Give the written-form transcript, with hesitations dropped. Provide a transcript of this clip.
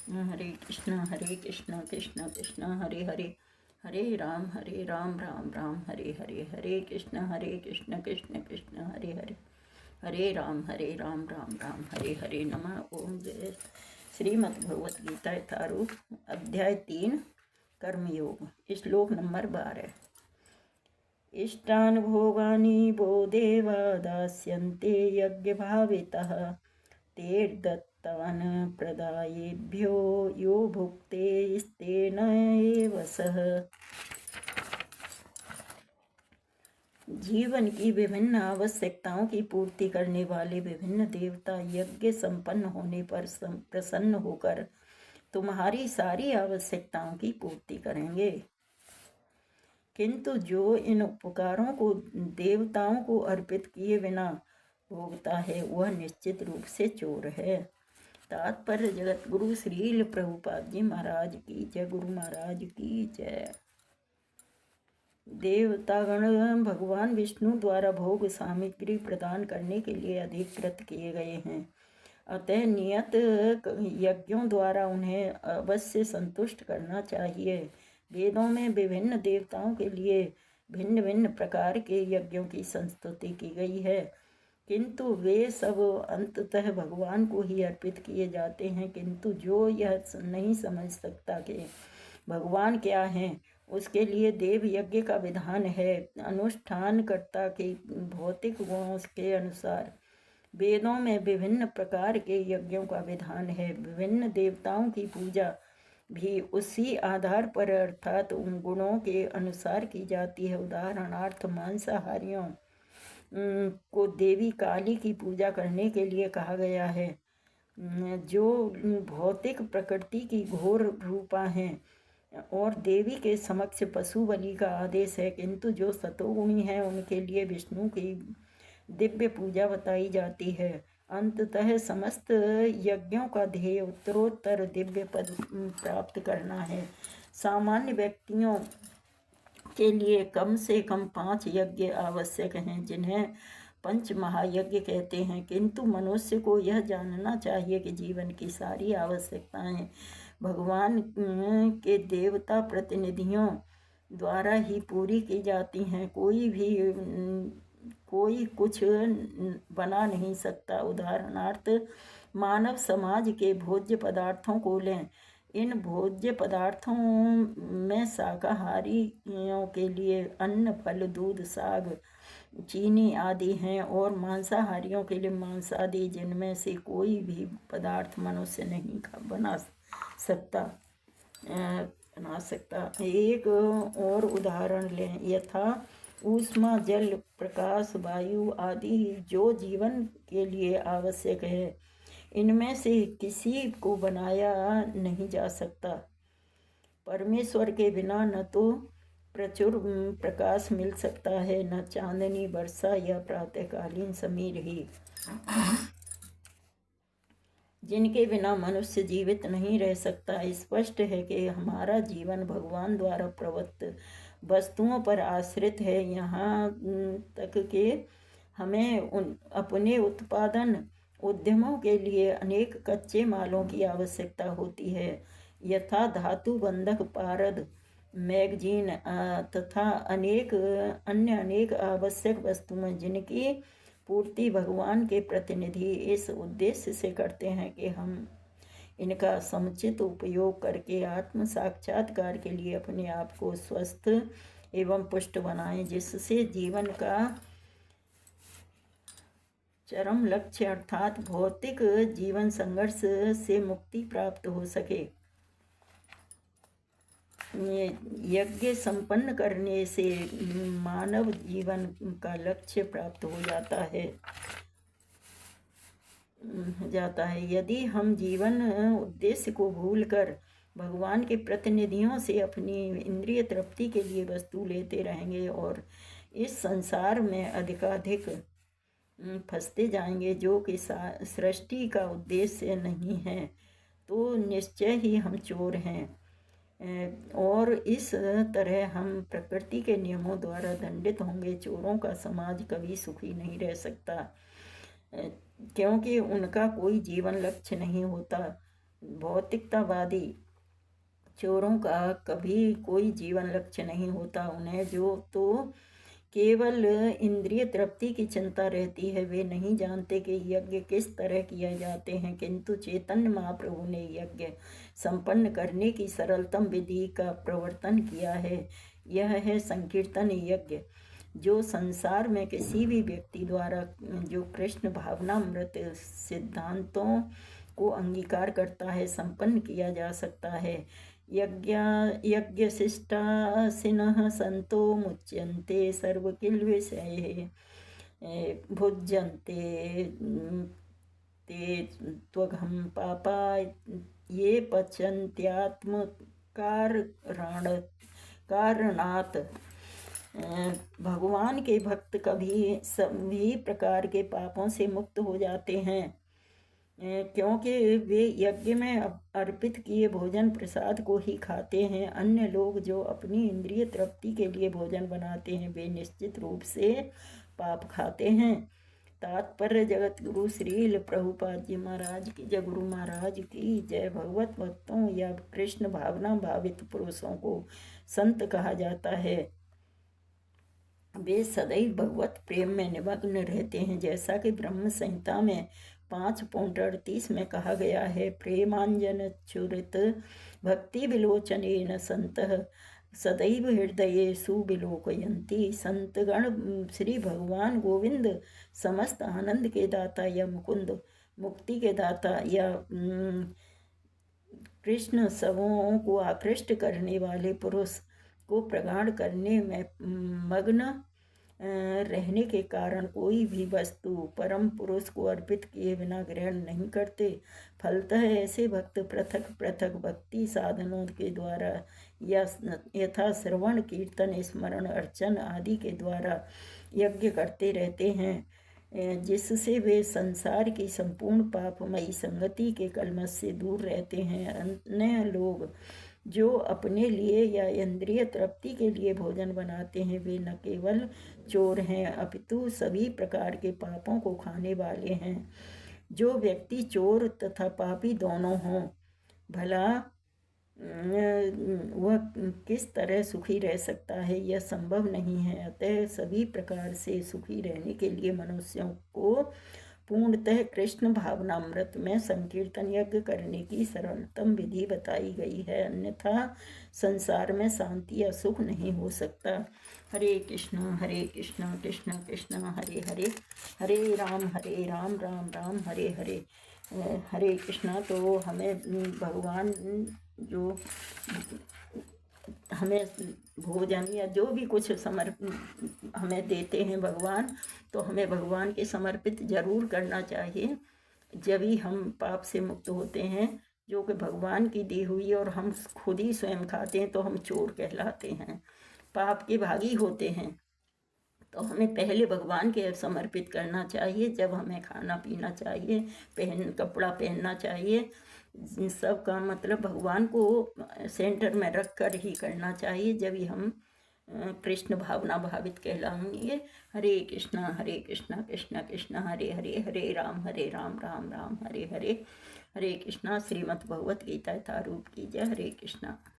हरे कृष्ण कृष्ण कृष्ण हरे हरे, हरे राम राम राम हरे हरे, हरे कृष्ण कृष्ण कृष्ण हरे हरे, हरे राम राम राम हरे हरे। नमः। ओम जय। श्रीमद् भगवत गीता यथारूप अध्याय 3 कर्मयोग, श्लोक नंबर 12। इष्टान् भोगानि वो देवा दास्यन्ते यज्ञभावितः तेर्दत्तान् प्रदायेभ्यो यो भुक्तेस्तेन एव सः। जीवन की विभिन्न आवश्यकताओं की पूर्ति करने वाले विभिन्न देवता यज्ञ संपन्न होने पर प्रसन्न होकर तुम्हारी सारी आवश्यकताओं की पूर्ति करेंगे, किंतु जो इन उपकारों को देवताओं को अर्पित किए बिना भोगता है वह निश्चित रूप से चोर है। तात्पर्य जगत गुरु श्रील प्रभुपाद जी महाराज की जय। गुरु महाराज की जय। देवतागण भगवान विष्णु द्वारा भोग सामग्री प्रदान करने के लिए अधिकृत किए गए हैं, अतः नियत यज्ञों द्वारा उन्हें अवश्य संतुष्ट करना चाहिए। वेदों में विभिन्न देवताओं के लिए भिन्न भिन्न प्रकार के यज्ञों की संस्तुति की गई है, किंतु वे सब अंततः भगवान को ही अर्पित किए जाते हैं। किंतु जो यह नहीं समझ सकता कि भगवान क्या हैं, उसके लिए देव यज्ञ का विधान है। अनुष्ठानकर्ता के भौतिक गुणों के अनुसार वेदों में विभिन्न प्रकार के यज्ञों का विधान है। विभिन्न देवताओं की पूजा भी उसी आधार पर अर्थात उन गुणों के अनुसार की जाती है। उदाहरणार्थ मांसाहारियों को देवी काली की पूजा करने के लिए कहा गया है, जो भौतिक प्रकृति की घोर रूपा हैं, और देवी के समक्ष पशु बलि का आदेश है। किंतु जो सतोगुणी हैं उनके लिए विष्णु की दिव्य पूजा बताई जाती है। अंततः समस्त यज्ञों का ध्येय उत्तरोत्तर दिव्य पद प्राप्त करना है। सामान्य व्यक्तियों के लिए कम से कम 5 यज्ञ आवश्यक हैं, जिन्हें पंच महायज्ञ कहते हैं। किंतु मनुष्य को यह जानना चाहिए कि जीवन की सारी आवश्यकताएं भगवान के देवता प्रतिनिधियों द्वारा ही पूरी की जाती हैं। कोई कुछ बना नहीं सकता। उदाहरणार्थ मानव समाज के भोज्य पदार्थों को लें। इन भोज्य पदार्थों में शाकाहारियों के लिए अन्न, फल, दूध, साग, चीनी आदि हैं, और मांसाहारियों के लिए मांस आदि, जिनमें से कोई भी पदार्थ मनुष्य नहीं बना सकता। एक और उदाहरण लें। यथा ऊष्मा, जल, प्रकाश, वायु आदि जो जीवन के लिए आवश्यक है, इनमें से किसी को बनाया नहीं जा सकता। परमेश्वर के बिना न तो प्रचुर प्रकाश मिल सकता है, न चांदनी, वर्षा या प्रातःकालीन समीर ही, जिनके बिना मनुष्य जीवित नहीं रह सकता। स्पष्ट है कि हमारा जीवन भगवान द्वारा प्रदत्त वस्तुओं पर आश्रित है। यहाँ तक कि हमें अपने उत्पादन उद्यमों के लिए अनेक कच्चे मालों की आवश्यकता होती है, यथा धातु, बंधक, पारद, मैगजीन तथा अनेक आवश्यक वस्तुएं, जिनकी पूर्ति भगवान के प्रतिनिधि इस उद्देश्य से करते हैं कि हम इनका समुचित उपयोग करके आत्म साक्षात्कार के लिए अपने आप को स्वस्थ एवं पुष्ट बनाएं, जिससे जीवन का चरम लक्ष्य अर्थात भौतिक जीवन संघर्ष से मुक्ति प्राप्त हो सके। यज्ञ संपन्न करने से मानव जीवन का लक्ष्य प्राप्त हो जाता है। यदि हम जीवन उद्देश्य को भूलकर भगवान के प्रतिनिधियों से अपनी इंद्रिय तृप्ति के लिए वस्तु लेते रहेंगे और इस संसार में अधिकाधिक फंसते जाएंगे, जो कि सृष्टि का उद्देश्य नहीं है, तो निश्चय ही हम चोर हैं, और इस तरह हम प्रकृति के नियमों द्वारा दंडित होंगे। चोरों का समाज कभी सुखी नहीं रह सकता, क्योंकि उनका कोई जीवन लक्ष्य नहीं होता। भौतिकतावादी चोरों का कभी कोई जीवन लक्ष्य नहीं होता। उन्हें जो तो केवल इंद्रिय तृप्ति की चिंता रहती है। वे नहीं जानते कि यज्ञ किस तरह किए जाते हैं, किंतु चैतन्य महाप्रभु ने यज्ञ संपन्न करने की सरलतम विधि का प्रवर्तन किया है। यह है संकीर्तन यज्ञ, जो संसार में किसी भी व्यक्ति द्वारा जो कृष्ण भावनामृत सिद्धांतों को अंगीकार करता है संपन्न किया जा सकता है। यज्ञशिष्टासिनः सन्तो मुच्यन्ते सर्वकिल्बिषये भुज्यन्ते ते त्वघं पापा ये कारणात्। भगवान के भक्त कभी सभी प्रकार के पापों से मुक्त हो जाते हैं, क्योंकि वे यज्ञ में अर्पित किए भोजन प्रसाद को ही खाते हैं। अन्य लोग जो अपनी इंद्रिय तृप्ति के लिए भोजन बनाते हैं, वे निश्चित रूप से पाप खाते हैं। तात्पर्य जगत गुरु श्रील प्रभुपाद जी महाराज की जय, गुरु महाराज की जय। भगवत भक्तों या कृष्ण भावना भावित पुरुषों को संत कहा जाता है। वे सदैव भगवत प्रेम में निमग्न रहते हैं, जैसा कि ब्रह्म संहिता में 5.38 में कहा गया है। प्रेमांजन चुरित भक्ति विलोचनेन संतः सदैव हृदयेषु विलोकयन्ति। संतगण श्री भगवान गोविंद समस्त आनंद के दाता या मुकुंद मुक्ति के दाता या कृष्ण सबों को आकृष्ट करने वाले पुरुष को प्रगाढ़ करने में मग्न रहने के कारण कोई भी वस्तु परम पुरुष को अर्पित किए बिना ग्रहण नहीं करते। फलतः ऐसे भक्त पृथक पृथक भक्ति साधनों के द्वारा या यथा श्रवण कीर्तन स्मरण अर्चन आदि के द्वारा यज्ञ करते रहते हैं, जिससे वे संसार की संपूर्ण पापमयी संगति के कलमश से दूर रहते हैं। अन्य लोग जो अपने लिए या इंद्रिय तृप्ति के लिए भोजन बनाते हैं, वे न केवल चोर हैं अपितु सभी प्रकार के पापों को खाने वाले हैं। जो व्यक्ति चोर तथा पापी दोनों हों, भला वह किस तरह सुखी रह सकता है? यह संभव नहीं है। अतः सभी प्रकार से सुखी रहने के लिए मनुष्यों को पूर्णतः कृष्ण भावनामृत में संकीर्तन यज्ञ करने की सरलतम विधि बताई गई है, अन्यथा संसार में शांति या सुख नहीं हो सकता। हरे कृष्ण कृष्ण कृष्ण हरे हरे, हरे राम राम राम हरे हरे। हरे कृष्णा। तो हमें भगवान जो हमें भोजन या जो भी कुछ हमें देते हैं भगवान, तो हमें भगवान के समर्पित जरूर करना चाहिए। जब ही हम पाप से मुक्त होते हैं, जो कि भगवान की दी हुई और हम खुद ही स्वयं खाते हैं, तो हम चोर कहलाते हैं, पाप के भागी होते हैं। तो हमें पहले भगवान के समर्पित करना चाहिए, जब हमें खाना पीना चाहिए, कपड़ा पहनना चाहिए, सब का मतलब भगवान को सेंटर में रख कर ही करना चाहिए, जब ही हम कृष्ण भावना भावित कहलाएंगे। हरे कृष्णा कृष्ण कृष्ण हरे हरे, हरे राम राम राम हरे हरे। हरे कृष्णा। श्रीमद् भगवत गीता यथारूप की जय। हरे कृष्णा।